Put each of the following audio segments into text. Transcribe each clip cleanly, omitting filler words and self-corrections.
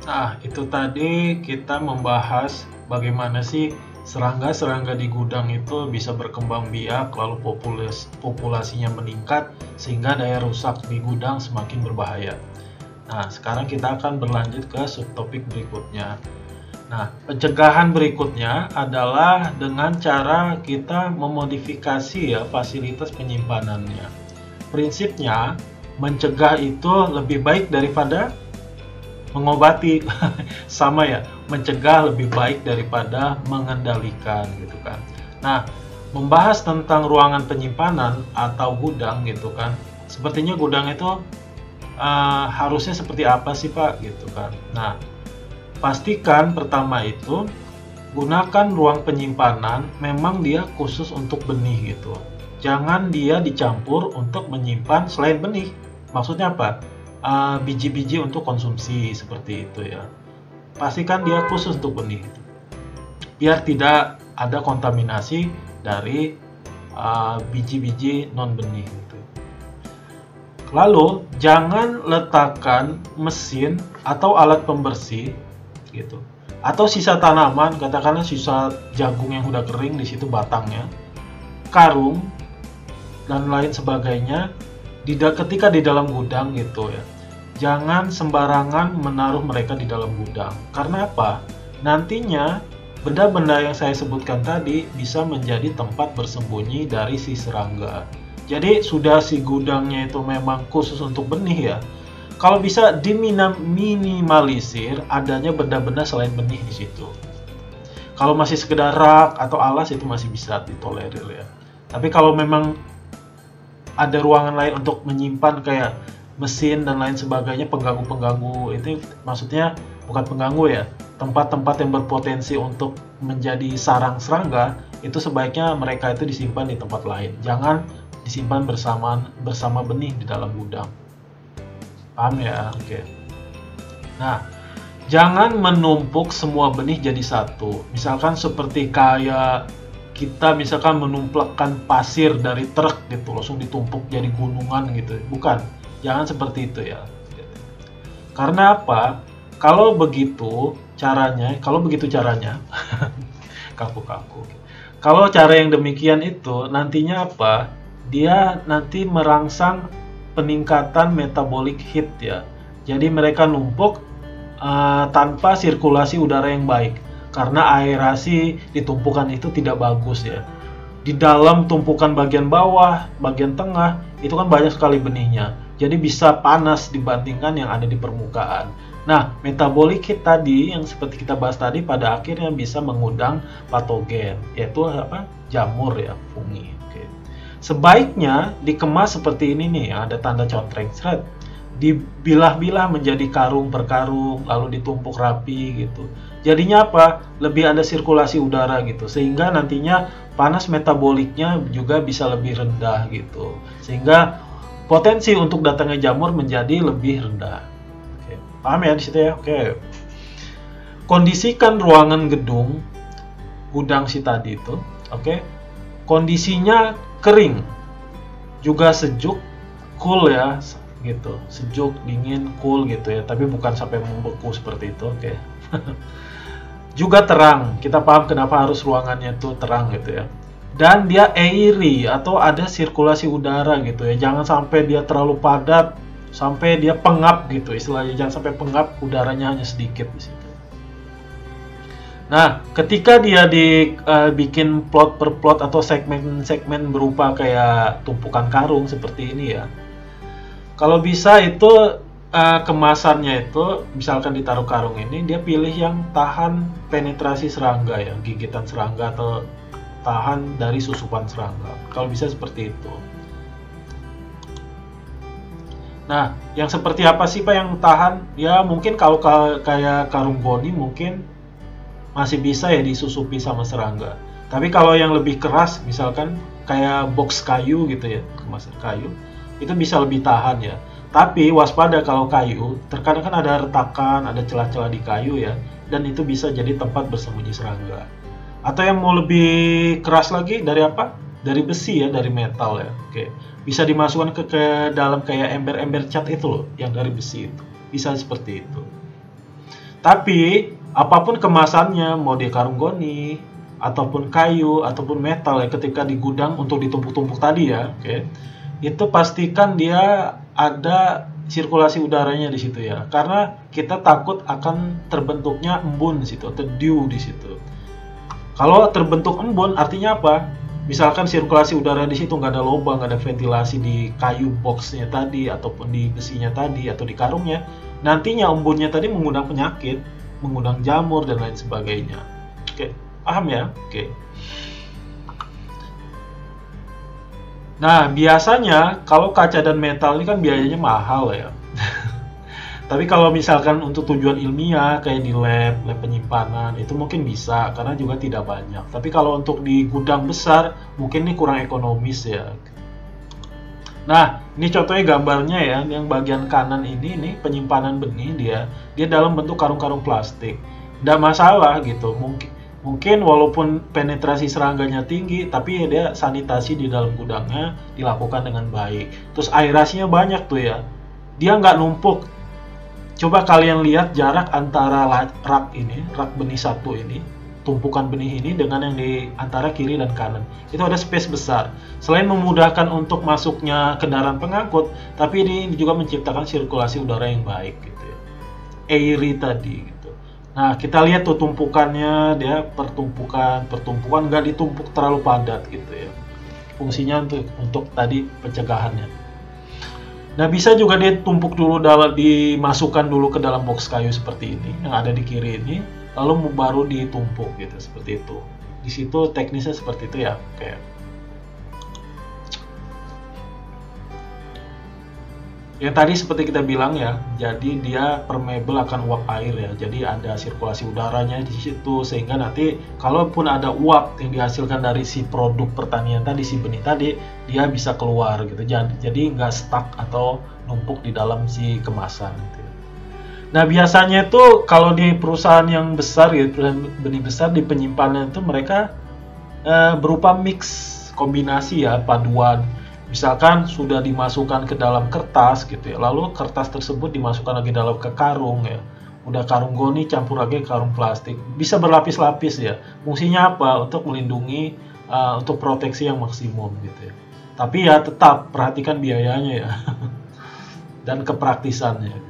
Nah, itu tadi kita membahas bagaimana sih serangga-serangga di gudang itu bisa berkembang biak, lalu populasinya meningkat, sehingga daya rusak di gudang semakin berbahaya. Nah, sekarang kita akan berlanjut ke subtopik berikutnya. Nah, pencegahan berikutnya adalah dengan cara kita memodifikasi ya fasilitas penyimpanannya. Prinsipnya, mencegah itu lebih baik daripada mengobati. Sama ya, mencegah lebih baik daripada mengendalikan gitu kan. Nah, membahas tentang ruangan penyimpanan atau gudang gitu kan. Sepertinya gudang itu harusnya seperti apa sih Pak gitu kan. Nah, pastikan pertama itu gunakan ruang penyimpanan memang dia khusus untuk benih gitu. Jangan dia dicampur untuk menyimpan selain benih. Maksudnya apa? Biji-biji untuk konsumsi seperti itu ya. Pastikan dia khusus untuk benih gitu. Biar tidak ada kontaminasi dari biji-biji non benih gitu. Lalu jangan letakkan mesin atau alat pembersih gitu. Atau sisa tanaman, katakanlah sisa jagung yang udah kering di situ batangnya, karung dan lain sebagainya ketika di dalam gudang gitu ya. Jangan sembarangan menaruh mereka di dalam gudang. Karena apa? Nantinya benda-benda yang saya sebutkan tadi bisa menjadi tempat bersembunyi dari si serangga. Jadi sudah si gudangnya itu memang khusus untuk benih ya. Kalau bisa diminimalisir adanya benda-benda selain benih di situ. Kalau masih sekedar rak atau alas itu masih bisa ditolerir ya. Tapi kalau memang ada ruangan lain untuk menyimpan kayak mesin dan lain sebagainya, pengganggu-pengganggu itu maksudnya bukan pengganggu ya, tempat-tempat yang berpotensi untuk menjadi sarang serangga, itu sebaiknya mereka itu disimpan di tempat lain. Jangan disimpan bersama benih di dalam gudang. Paham ya? Oke. Nah, jangan menumpuk semua benih jadi satu. Misalkan seperti kayak kita misalkan menumplakkan pasir dari truk gitu, langsung ditumpuk jadi gunungan gitu. Bukan. Jangan seperti itu ya. Karena apa? Kalau begitu caranya, kaku-kaku. Kalau cara yang demikian itu nantinya apa? Dia nanti merangsang peningkatan metabolic heat ya. Jadi mereka numpuk tanpa sirkulasi udara yang baik. Karena aerasi di tumpukan itu tidak bagus ya. Di dalam tumpukan bagian bawah, bagian tengah, itu kan banyak sekali benihnya. Jadi bisa panas dibandingkan yang ada di permukaan. Nah, metabolic heat tadi yang seperti kita bahas tadi pada akhirnya bisa mengundang patogen, yaitu apa? Jamur ya, fungi. Oke. Sebaiknya dikemas seperti ini nih, ada tanda contreng thread. Dibilah-bilah menjadi karung per karung, lalu ditumpuk rapi gitu. Jadinya apa? Lebih ada sirkulasi udara gitu, sehingga nantinya panas metaboliknya juga bisa lebih rendah gitu. Sehingga potensi untuk datangnya jamur menjadi lebih rendah. Oke. Paham ya di situ ya? Oke. Kondisikan ruangan gudang si tadi itu, oke. Kondisinya kering, juga sejuk, cool ya, gitu. Sejuk, dingin, cool gitu ya. Tapi bukan sampai membeku seperti itu, oke. Juga terang. Kita paham kenapa harus ruangannya itu terang gitu ya. Dan dia airy atau ada sirkulasi udara gitu ya. Jangan sampai dia terlalu padat sampai dia pengap gitu istilahnya. Jangan sampai pengap, udaranya hanya sedikit di situ. Nah, ketika dia dibikin plot per plot atau segmen-segmen berupa kayak tumpukan karung seperti ini ya. Kalau bisa itu kemasannya itu misalkan ditaruh karung ini, dia pilih yang tahan penetrasi serangga ya, gigitan serangga atau tahan dari susupan serangga. Kalau bisa seperti itu. Nah, yang seperti apa sih Pak yang tahan? Ya mungkin kalau kayak karung goni mungkin masih bisa ya disusupi sama serangga. Tapi kalau yang lebih keras, misalkan kayak box kayu gitu ya, kemasan kayu, itu bisa lebih tahan ya. Tapi waspada kalau kayu, terkadang kan ada retakan, ada celah-celah di kayu ya, dan itu bisa jadi tempat bersembunyi serangga. Atau yang mau lebih keras lagi dari apa? Dari besi ya, dari metal ya. Oke. Bisa dimasukkan ke dalam kayak ember-ember cat itu loh, yang dari besi itu. Bisa seperti itu. Tapi apapun kemasannya, mau di karung goni ataupun kayu ataupun metal ya, ketika di gudang untuk ditumpuk-tumpuk tadi ya, oke. Itu pastikan dia ada sirkulasi udaranya di situ ya. Karena kita takut akan terbentuknya embun di situ, atau dew di situ. Kalau terbentuk embun artinya apa? Misalkan sirkulasi udara di situ nggak ada lubang, nggak ada ventilasi di kayu boxnya tadi, ataupun di besinya tadi, atau di karungnya, nantinya embunnya tadi mengundang penyakit, mengundang jamur dan lain sebagainya. Oke, paham ya? Oke. Nah, biasanya kalau kaca dan metal ini kan biayanya mahal ya. Tapi kalau misalkan untuk tujuan ilmiah kayak di lab penyimpanan itu mungkin bisa karena juga tidak banyak. Tapi kalau untuk di gudang besar mungkin ini kurang ekonomis ya. Nah, ini contohnya gambarnya ya, yang bagian kanan ini penyimpanan benih dia dalam bentuk karung-karung plastik. Nggak masalah gitu. Mungkin walaupun penetrasi serangganya tinggi, tapi dia sanitasi di dalam gudangnya dilakukan dengan baik. Terus aerasinya banyak tuh ya. Dia nggak numpuk. Coba kalian lihat jarak antara rak benih satu ini, tumpukan benih ini dengan yang di antara kiri dan kanan. Itu ada space besar. Selain memudahkan untuk masuknya kendaraan pengangkut, tapi ini juga menciptakan sirkulasi udara yang baik gitu ya. Airy tadi gitu. Nah, kita lihat tuh tumpukannya, dia pertumpukan nggak ditumpuk terlalu padat gitu ya. Fungsinya untuk tadi pencegahannya. Nah, bisa juga ditumpuk dulu dimasukkan dulu ke dalam box kayu seperti ini yang ada di kiri ini, lalu baru ditumpuk gitu seperti itu. Di situ teknisnya seperti itu ya. Oke. Yang tadi seperti kita bilang ya, jadi dia permeable akan uap air ya. Jadi ada sirkulasi udaranya di situ sehingga nanti kalaupun ada uap yang dihasilkan dari si produk pertanian tadi, si benih tadi, dia bisa keluar gitu. Jadi nggak stuck atau numpuk di dalam si kemasan gitu. Nah, biasanya itu kalau di perusahaan yang besar gitu, perusahaan benih besar di penyimpanan itu mereka berupa mix, kombinasi ya, paduan. Misalkan sudah dimasukkan ke dalam kertas gitu ya, lalu kertas tersebut dimasukkan lagi dalam ke karung ya. Udah karung goni campur lagi ke karung plastik. Bisa berlapis-lapis ya. Fungsinya apa? Untuk melindungi, untuk proteksi yang maksimum gitu ya. Tapi ya tetap perhatikan biayanya ya. Dan kepraktisannya.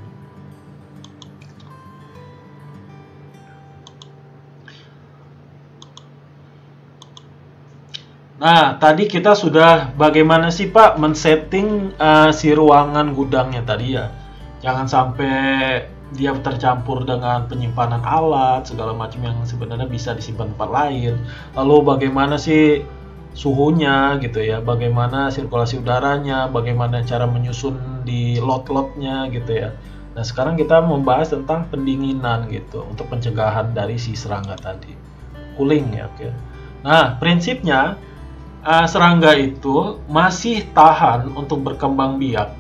Nah, tadi kita sudah bagaimana sih Pak men-setting si ruangan gudangnya tadi ya. Jangan sampai dia tercampur dengan penyimpanan alat segala macam yang sebenarnya bisa disimpan tempat lain. Lalu bagaimana sih suhunya gitu ya, bagaimana sirkulasi udaranya, bagaimana cara menyusun di lot-lotnya gitu ya. Nah, sekarang kita membahas tentang pendinginan gitu untuk pencegahan dari si serangga tadi. Cooling ya, oke. Nah, prinsipnya serangga itu masih tahan untuk berkembang biak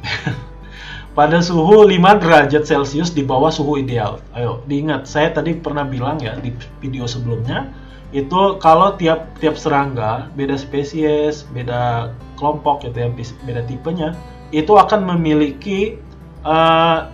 pada suhu 5 derajat Celcius di bawah suhu ideal. Ayo, diingat, saya tadi pernah bilang ya di video sebelumnya, itu kalau tiap serangga, beda spesies, beda kelompok gitu ya, beda tipenya, itu akan memiliki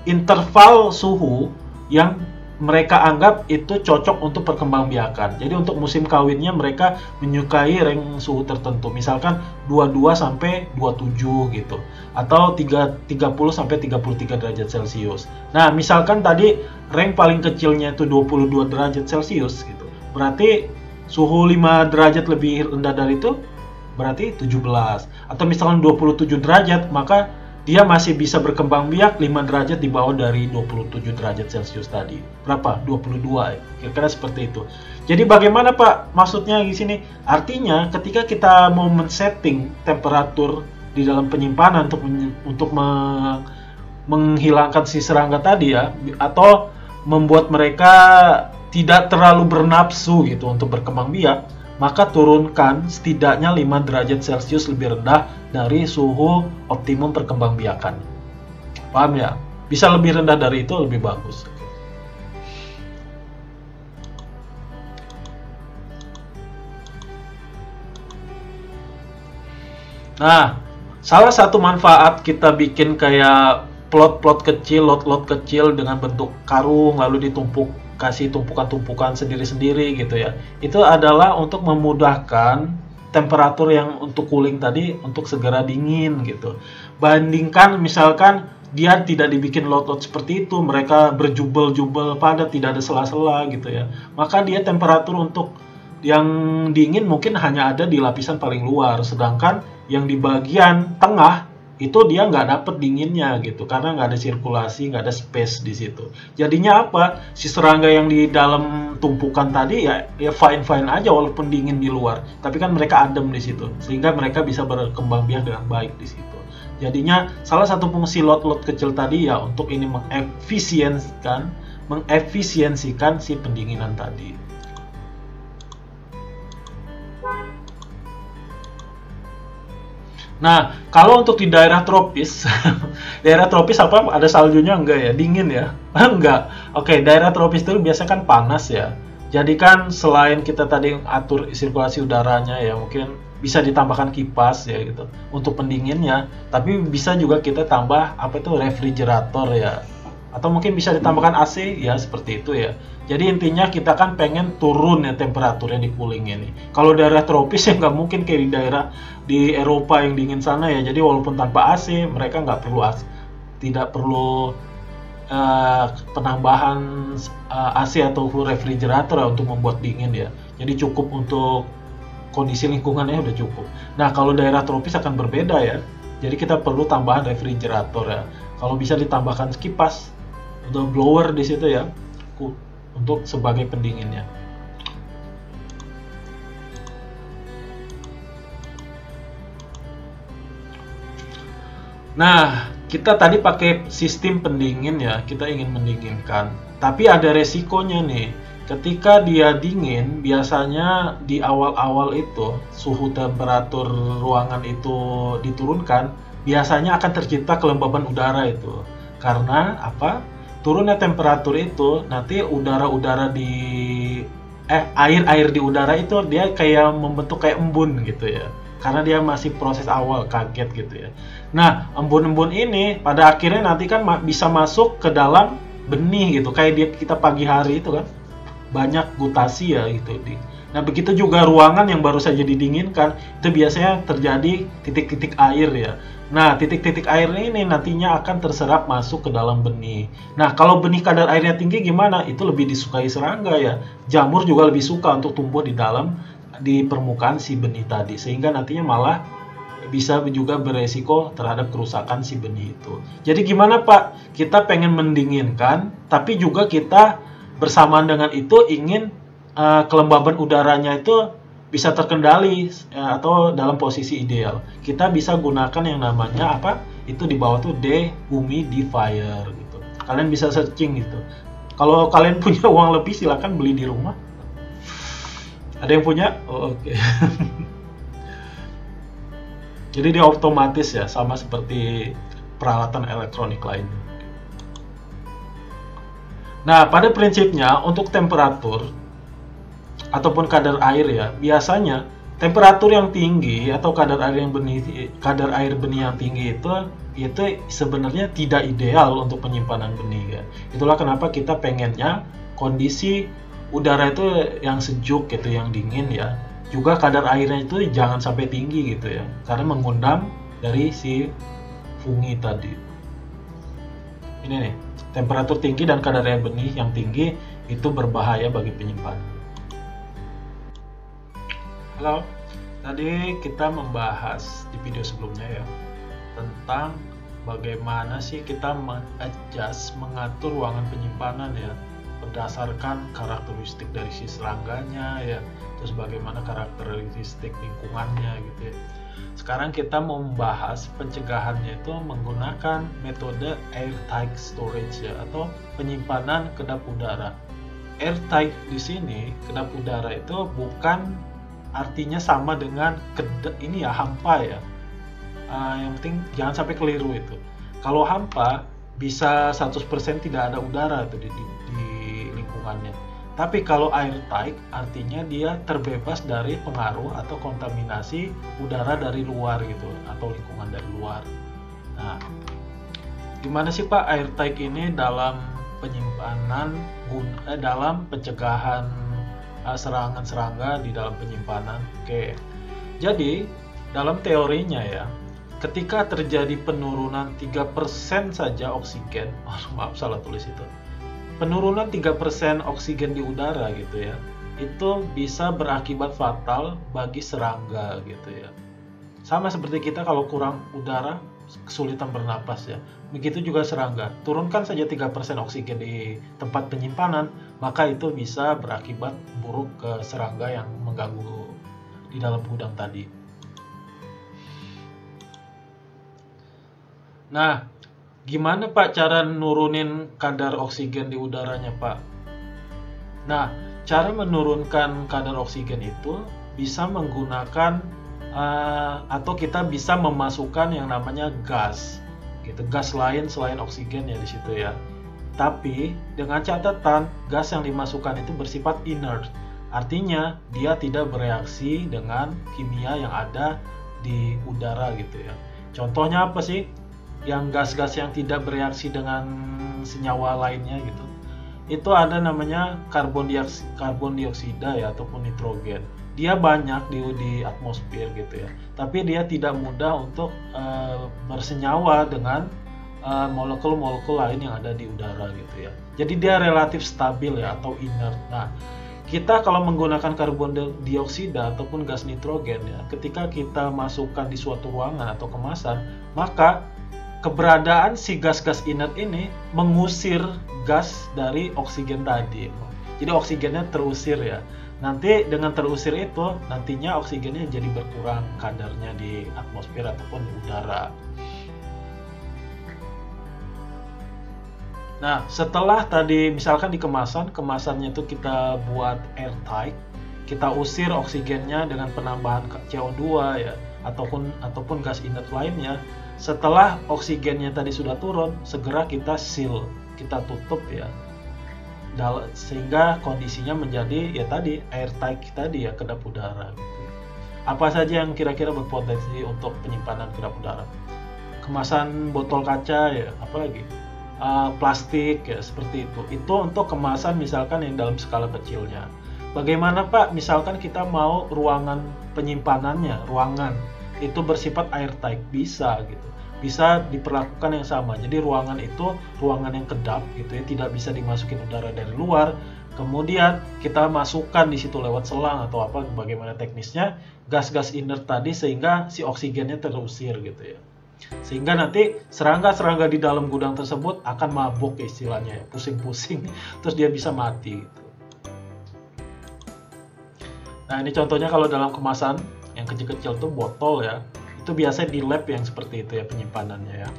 interval suhu yang mereka anggap itu cocok untuk perkembangbiakan. Jadi untuk musim kawinnya mereka menyukai range suhu tertentu. Misalkan 22 sampai 27 gitu. Atau 30 sampai 33 derajat Celcius. Nah, misalkan tadi range paling kecilnya itu 22 derajat Celcius gitu. Berarti suhu 5 derajat lebih rendah dari itu berarti 17. Atau misalkan 27 derajat, maka dia masih bisa berkembang biak 5 derajat di bawah dari 27 derajat Celcius tadi. Berapa? 22 ya. Kira-kira seperti itu. Jadi bagaimana Pak? Maksudnya di sini artinya ketika kita mau men-setting temperatur di dalam penyimpanan untuk menghilangkan si serangga tadi ya, atau membuat mereka tidak terlalu bernafsu gitu untuk berkembang biak, maka turunkan setidaknya 5 derajat Celcius lebih rendah dari suhu optimum perkembangbiakan. Paham ya? Bisa lebih rendah dari itu lebih bagus. Nah, salah satu manfaat kita bikin kayak plot-plot kecil, lot-lot kecil dengan bentuk karung, lalu kasih tumpukan-tumpukan sendiri-sendiri gitu ya. Itu adalah untuk memudahkan temperatur yang untuk cooling tadi untuk segera dingin gitu. Bandingkan misalkan dia tidak dibikin lot-lot seperti itu, mereka berjubel-jubel padat, tidak ada sela-sela gitu ya. Maka dia temperatur untuk yang dingin mungkin hanya ada di lapisan paling luar, sedangkan yang di bagian tengah itu dia nggak dapet dinginnya gitu, karena nggak ada sirkulasi, nggak ada space di situ. Jadinya apa? Si serangga yang di dalam tumpukan tadi ya fine aja walaupun dingin di luar, tapi kan mereka adem di situ, sehingga mereka bisa berkembang biak dengan baik di situ. Jadinya salah satu fungsi lot-lot kecil tadi ya untuk ini mengefisiensikan si pendinginan tadi. Nah, kalau untuk di daerah tropis, daerah tropis apa? Ada saljunya enggak ya? Dingin ya? Enggak. Oke, daerah tropis itu biasanya kan panas ya. Jadi kan selain kita tadi atur sirkulasi udaranya ya, mungkin bisa ditambahkan kipas ya gitu untuk pendinginnya. Tapi bisa juga kita tambah apa itu refrigerator ya. Atau mungkin bisa ditambahkan AC ya, seperti itu ya. Jadi intinya kita kan pengen turun ya temperaturnya di cooling ini. Kalau daerah tropis ya nggak mungkin kayak di daerah di Eropa yang dingin sana ya. Jadi walaupun tanpa AC mereka nggak perlu tidak perlu penambahan AC atau refrigerator ya untuk membuat dingin ya. Jadi cukup untuk kondisi lingkungannya udah cukup. Nah kalau daerah tropis akan berbeda ya. Jadi kita perlu tambahan refrigerator ya. Kalau bisa ditambahkan kipas atau blower di situ ya, untuk sebagai pendinginnya. Nah, kita tadi pakai sistem pendingin ya, kita ingin mendinginkan. Tapi ada resikonya nih. Ketika dia dingin, biasanya di awal-awal itu suhu temperatur ruangan itu diturunkan, biasanya akan tercipta kelembaban udara itu. Karena apa? Turunnya temperatur itu nanti udara-udara di air di udara itu dia kayak membentuk kayak embun gitu ya. Karena dia masih proses awal, kaget gitu ya. Nah, embun-embun ini pada akhirnya nanti kan bisa masuk ke dalam benih gitu. Kayak kita pagi hari itu kan banyak gutasi ya gitu. Nah, begitu juga ruangan yang baru saja didinginkan, itu biasanya terjadi titik-titik air ya. Nah, titik-titik air ini nantinya akan terserap masuk ke dalam benih. Nah, kalau benih kadar airnya tinggi gimana? Itu lebih disukai serangga ya. Jamur juga lebih suka untuk tumbuh di permukaan si benih tadi. Sehingga nantinya malah bisa juga beresiko terhadap kerusakan si benih itu. Jadi gimana Pak? Kita pengen mendinginkan, tapi juga kita bersamaan dengan itu ingin kelembaban udaranya itu bisa terkendali atau dalam posisi ideal. Kita bisa gunakan yang namanya apa? Itu di bawah tuh dehumidifier gitu. Kalian bisa searching gitu. Kalau kalian punya uang lebih silakan beli di rumah. Ada yang punya? Oh, oke. Jadi dia otomatis ya, sama seperti peralatan elektronik lain. Nah, pada prinsipnya untuk temperatur ataupun kadar air ya, biasanya temperatur yang tinggi atau kadar air benih yang tinggi itu sebenarnya tidak ideal untuk penyimpanan benih ya. Itulah kenapa kita pengennya kondisi udara itu yang sejuk gitu, yang dingin ya. Juga kadar airnya itu jangan sampai tinggi gitu ya, karena mengundang dari si fungi tadi. Ini nih, temperatur tinggi dan kadar air benih yang tinggi itu berbahaya bagi penyimpanan. Halo, tadi kita membahas di video sebelumnya ya tentang bagaimana sih kita mengatur ruangan penyimpanan ya berdasarkan karakteristik dari si serangganya ya, terus bagaimana karakteristik lingkungannya gitu ya. Sekarang kita mau membahas pencegahannya itu menggunakan metode airtight storage ya, atau penyimpanan kedap udara. Airtight di sini kedap udara itu bukan artinya sama dengan ini ya hampa ya. Yang penting jangan sampai keliru itu. Kalau hampa bisa 100% tidak ada udara itu di lingkungannya. Tapi kalau airtight artinya dia terbebas dari pengaruh atau kontaminasi udara dari luar gitu, atau lingkungan dari luar. Nah, Gimana sih Pak airtight ini dalam penyimpanan, dalam pencegahan serangan serangga di dalam penyimpanan? Oke, jadi dalam teorinya ya, ketika terjadi penurunan 3% saja oksigen, maaf salah tulis itu, penurunan 3% oksigen di udara gitu ya, itu bisa berakibat fatal bagi serangga gitu ya. Sama seperti kita kalau kurang udara, kesulitan bernapas ya. Begitu juga serangga. Turunkan saja 3% oksigen di tempat penyimpanan, maka itu bisa berakibat buruk ke serangga yang mengganggu di dalam gudang tadi. Nah, gimana Pak cara nurunin kadar oksigen di udaranya Pak? Nah, cara menurunkan kadar oksigen itu bisa menggunakan atau kita bisa memasukkan yang namanya gas, gitu, gas lain selain oksigen ya di situ ya. Tapi dengan catatan gas yang dimasukkan itu bersifat inert, artinya dia tidak bereaksi dengan kimia yang ada di udara gitu ya. Contohnya apa sih? Yang gas-gas yang tidak bereaksi dengan senyawa lainnya gitu. Itu ada namanya karbon dioksida ya ataupun nitrogen. Dia banyak di atmosfer gitu ya. Tapi dia tidak mudah untuk bersenyawa dengan molekul-molekul lain yang ada di udara gitu ya. Jadi dia relatif stabil ya atau inert. Nah, kita kalau menggunakan karbon dioksida ataupun gas nitrogen ya, ketika kita masukkan di suatu ruangan atau kemasan, maka keberadaan si gas-gas inert ini mengusir gas dari oksigen tadi. Jadi oksigennya terusir ya. Nanti dengan terusir itu, nantinya oksigennya jadi berkurang kadarnya di atmosfer ataupun di udara. Nah, setelah tadi misalkan di kemasannya itu kita buat airtight, kita usir oksigennya dengan penambahan CO2 ya, ataupun gas inert lainnya. Setelah oksigennya tadi sudah turun, segera kita seal, kita tutup ya, sehingga kondisinya menjadi ya tadi airtight tadi ya, kedap udara gitu. Apa saja yang kira-kira berpotensi untuk penyimpanan kedap udara? Kemasan botol kaca ya, apalagi plastik ya seperti itu. Itu untuk kemasan misalkan yang dalam skala kecilnya. Bagaimana Pak? Misalkan kita mau ruangan penyimpanannya, ruangan itu bersifat airtight, bisa gitu. Bisa diperlakukan yang sama. Jadi ruangan itu ruangan yang kedap gitu ya, tidak bisa dimasukin udara dari luar. Kemudian kita masukkan di situ lewat selang atau apa, bagaimana teknisnya, gas-gas inert tadi sehingga si oksigennya terusir gitu ya. Sehingga nanti serangga-serangga di dalam gudang tersebut akan mabuk istilahnya ya, pusing-pusing terus dia bisa mati gitu. Nah, ini contohnya kalau dalam kemasan yang kecil-kecil tuh botol ya. Itu biasanya di lab yang seperti itu ya penyimpanannya ya,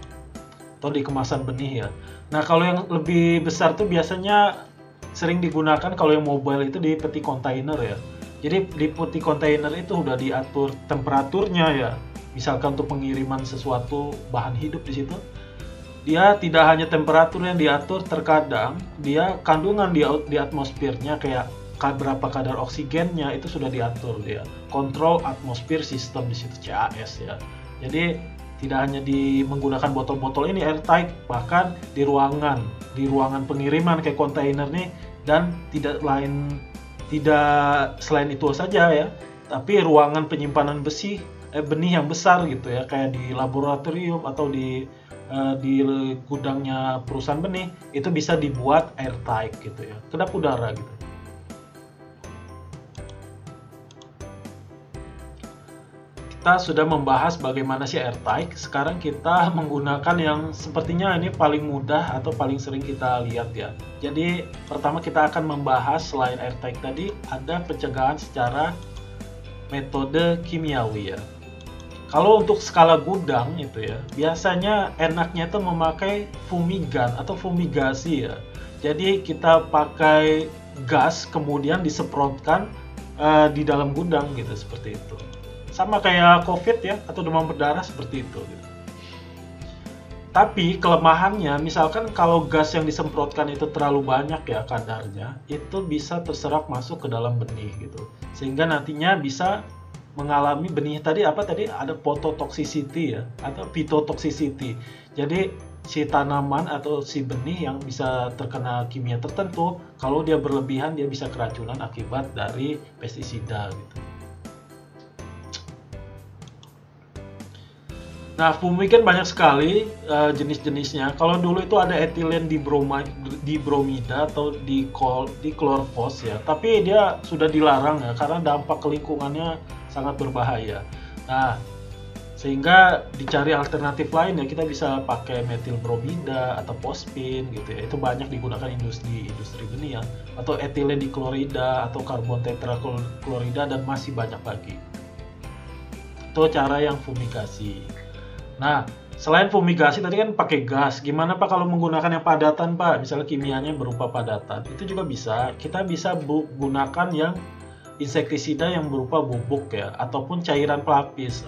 atau di kemasan benih ya. Nah, kalau yang lebih besar tuh biasanya sering digunakan kalau yang mobile itu di peti kontainer ya. Jadi di peti kontainer itu udah diatur temperaturnya ya. Misalkan untuk pengiriman sesuatu bahan hidup di situ, dia tidak hanya temperatur yang diatur, terkadang dia kandungan di atmosfernya kayak berapa kadar oksigennya itu sudah diatur dia. Control Atmosphere System di situ, CAS ya. Jadi tidak hanya menggunakan botol-botol ini airtight, bahkan di ruangan pengiriman kayak kontainer nih, dan tidak selain itu saja ya, tapi ruangan penyimpanan benih yang besar gitu ya, kayak di laboratorium atau di gudangnya perusahaan benih, itu bisa dibuat airtight gitu ya, kedap udara gitu. Kita sudah membahas bagaimana sih airtight. Sekarang kita menggunakan yang sepertinya ini paling mudah atau paling sering kita lihat ya. Jadi pertama kita akan membahas selain airtight tadi, ada pencegahan secara metode kimiawi ya. Kalau untuk skala gudang itu ya, biasanya enaknya itu memakai fumigan atau fumigasi ya. Jadi kita pakai gas kemudian disemprotkan di dalam gudang gitu, seperti itu. Sama kayak COVID ya, atau demam berdarah seperti itu gitu. Tapi kelemahannya, misalkan kalau gas yang disemprotkan itu terlalu banyak ya kadarnya, itu bisa terserap masuk ke dalam benih gitu. Sehingga nantinya bisa mengalami benih tadi ada phototoxicity ya, atau phytotoxicity. Jadi si tanaman atau si benih yang bisa terkena kimia tertentu. Kalau dia berlebihan, dia bisa keracunan akibat dari pestisida gitu. Nah, fumi kan banyak sekali jenis-jenisnya. Kalau dulu itu ada etilen dibromida atau diklorfos ya, tapi dia sudah dilarang ya karena dampak lingkungannya sangat berbahaya. Nah, sehingga dicari alternatif lain ya, kita bisa pakai metilbromida atau fosfin gitu ya. Itu banyak digunakan industri benih ya, atau etilen diklorida atau karbon tetraklorida dan masih banyak lagi. Itu cara yang fumigasi. Nah, selain fumigasi tadi kan pakai gas. Gimana Pak kalau menggunakan yang padatan Pak? Misalnya kimianya berupa padatan. Itu juga bisa. Kita bisa gunakan yang insektisida yang berupa bubuk ya, ataupun cairan pelapis.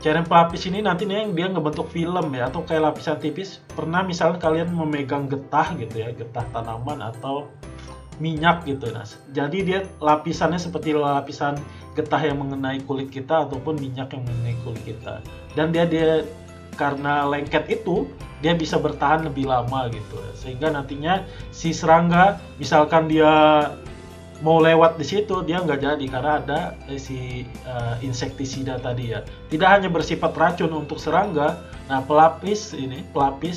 Cairan pelapis ini nanti nih dia ngebentuk film ya, atau kayak lapisan tipis. Pernah misalnya kalian memegang getah gitu ya, getah tanaman atau minyak gitu. Nah, jadi dia lapisannya seperti lapisan getah yang mengenai kulit kita ataupun minyak yang mengenai kulit kita. Dan dia karena lengket itu dia bisa bertahan lebih lama gitu. Sehingga nantinya si serangga misalkan dia mau lewat di situ, dia nggak jadi karena ada si insektisida tadi ya. Tidak hanya bersifat racun untuk serangga. Nah, pelapis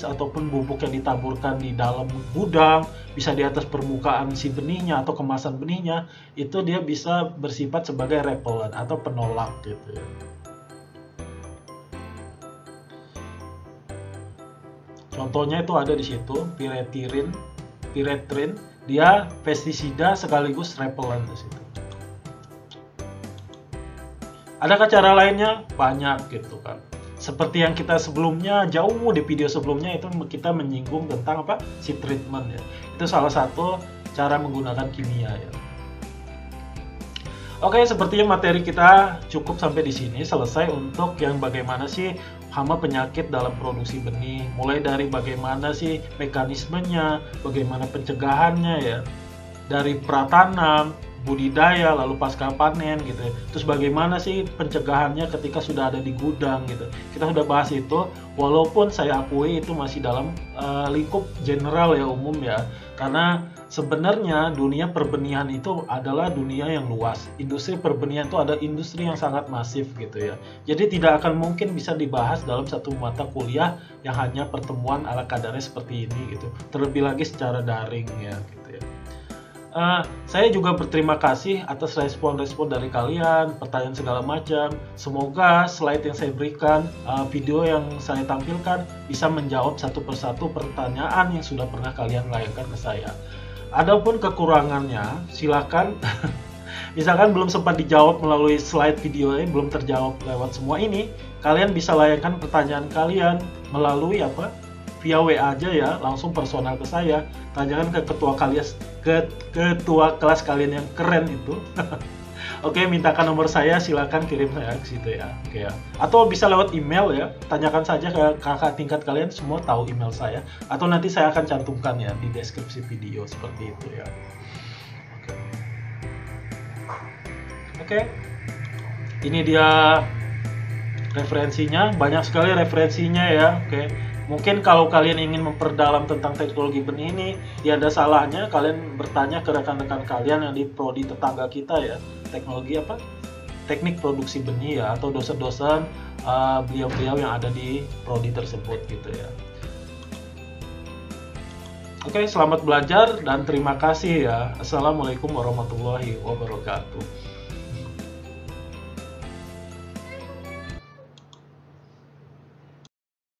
ataupun bubuk yang ditaburkan di dalam gudang, bisa di atas permukaan si benihnya atau kemasan benihnya, itu dia bisa bersifat sebagai repellent atau penolak gitu ya. Contohnya itu ada di situ, piretrin, dia pestisida sekaligus repellent di situ. Adakah cara lainnya? Banyak gitu kan. Seperti yang kita sebelumnya, jauh di video sebelumnya itu kita menyinggung tentang apa? Seed treatment ya. Itu salah satu cara menggunakan kimia ya. Oke, sepertinya materi kita cukup sampai di sini. Selesai untuk yang bagaimana sih hama penyakit dalam produksi benih. Mulai dari bagaimana sih mekanismenya, bagaimana pencegahannya ya. Dari pratanam, budidaya, lalu pasca panen gitu ya. Terus bagaimana sih pencegahannya ketika sudah ada di gudang gitu. Kita sudah bahas itu, walaupun saya akui itu masih dalam lingkup general ya, umum ya. Karena sebenarnya dunia perbenihan itu adalah dunia yang luas. Industri perbenihan itu ada industri yang sangat masif gitu ya. Jadi tidak akan mungkin bisa dibahas dalam satu mata kuliah yang hanya pertemuan ala kadarnya seperti ini gitu. Terlebih lagi secara daring ya gitu ya. Saya juga berterima kasih atas respon-respon dari kalian, pertanyaan segala macam. Semoga slide yang saya berikan, video yang saya tampilkan bisa menjawab satu persatu pertanyaan yang sudah pernah kalian layangkan ke saya. Adapun kekurangannya, silakan. Misalkan belum sempat dijawab melalui slide video ini, belum terjawab lewat semua ini, kalian bisa layangkan pertanyaan kalian melalui apa? Via WA aja ya, langsung personal ke saya. Tanyakan ke ketua kelas kalian yang keren itu. Oke, mintakan nomor saya, silakan kirim saya ke situ ya. Oke ya. Atau bisa lewat email ya. Tanyakan saja ke kakak tingkat kalian, semua tahu email saya. Atau nanti saya akan cantumkan ya di deskripsi video seperti itu ya. Oke. Ini dia referensinya, banyak sekali referensinya ya. Oke. Mungkin kalau kalian ingin memperdalam tentang teknologi benih ini, ya ada salahnya kalian bertanya ke rekan-rekan kalian yang di prodi tetangga kita ya. Teknologi apa? Teknik produksi benih ya, atau dosen-dosen beliau-beliau yang ada di prodi tersebut gitu ya. Oke, selamat belajar dan terima kasih ya. Assalamualaikum warahmatullahi wabarakatuh.